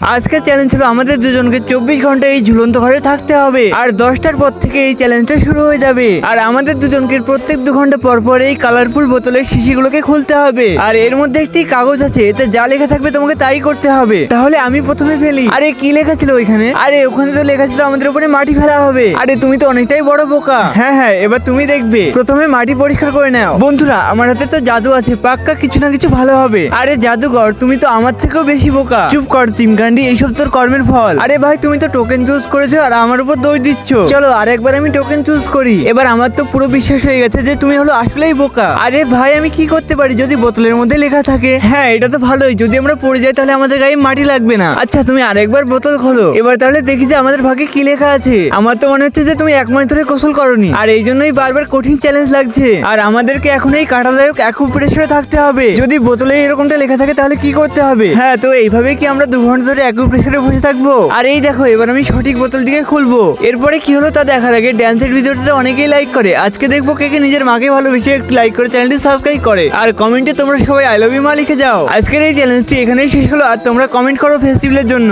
আজকের চ্যালেঞ্জ হলো আমাদের দুজনকে 24 ঘন্টা এই ঝুলন্ত ঘরে থাকতে হবে, আর 10টার পর থেকে এই চ্যালেঞ্জটা শুরু হয়ে যাবে। আর আমাদের দুজনকে প্রত্যেক 2 ঘন্টা পর পর এই কালারফুল বোতলের শিশিগুলোকে খুলতে হবে। আর এর মধ্যে একটি কাগজ আছে, এতে যা লেখা থাকবে তোমাকে তাই করতে হবে। তাহলে আমি প্রথমে ফেলি। আরে কি লেখা ছিল ওইখানে? আরে ওখানে তো লেখা ছিল আমাদের উপরে মাটি ফেলা হবে। আরে তুমি তো অনেকটাই বড় বোকা। হ্যাঁ হ্যাঁ, এবার তুমি দেখবে। প্রথমে মাটি পরিষ্কার করে নাও। বন্ধুরা, আমার হাতে তো জাদু আছে, পাক্কা কিছু না কিছু ভালো হবে। আরে জাদুকর, তুমি তো আমার থেকেও বেশি বোকা। চুপ কর চিমকান্ডি, এইসব তোর কর্মের ফল। আরে ভাই, তুমি তো টোকেন চুজ করেছো আর আমার উপর দোষ দিচ্ছ। চলো আরেকবার আমি টোকেন চুজ করি। এবার আমার তো পুরো বিশ্বাস হয়ে গেছে যে তুমি হলো আসলেই বোকা। আরে ভাই, আমি কি করতে পারি যদি বোতলের মধ্যে লেখা থাকে? হ্যাঁ, এটা তো ভালোই, যদি আমরা পড়ে যাই তাহলে আমাদের গায়ে মাটি লাগবে না। আচ্ছা, তুমি আরেকবার বোতল খোলো। এবার তাহলে দেখি যে আমাদের ভাগে কি লেখা আছে। আমার তো মনে হচ্ছে যে তুমি 1 মাস ধরে গোসল করোনি, আর এই জন্যই বারবার কঠিন চ্যালেঞ্জ লাগছে। আর আমাদেরকে এখন এই কাঁটাদায়ক অ্যাকুপ্রেশারে থাকতে হবে। যদি বোতলে এরকমটা লেখা থাকে তাহলে কি করতে হবে? হ্যাঁ, তো এইভাবে কি আমরা 2 ঘন্টা ধরে অ্যাকুপ্রেশারে বসে থাকবো? আর এই দেখো, এবার আমি সঠিক বোতলটিকে খুলবো। এরপরে কি হলো তা দেখার আগে ড্যান্সের ভিডিওটা অনেকেই লাইক করে। আজকে দেখবো কে কে নিজের মাকে ভালোবেসে একটু লাইক করে চ্যানেলটি সাবস্ক্রাইব করে। আর কমেন্টে তোমরা সবাই আই লাভ ইউ মা লিখে যাও। আজকের এই চ্যালেঞ্জটি এখানেই শেষ হলো। আর তোমরা কমেন্ট করো ফেস্টিভ্যালের জন্য।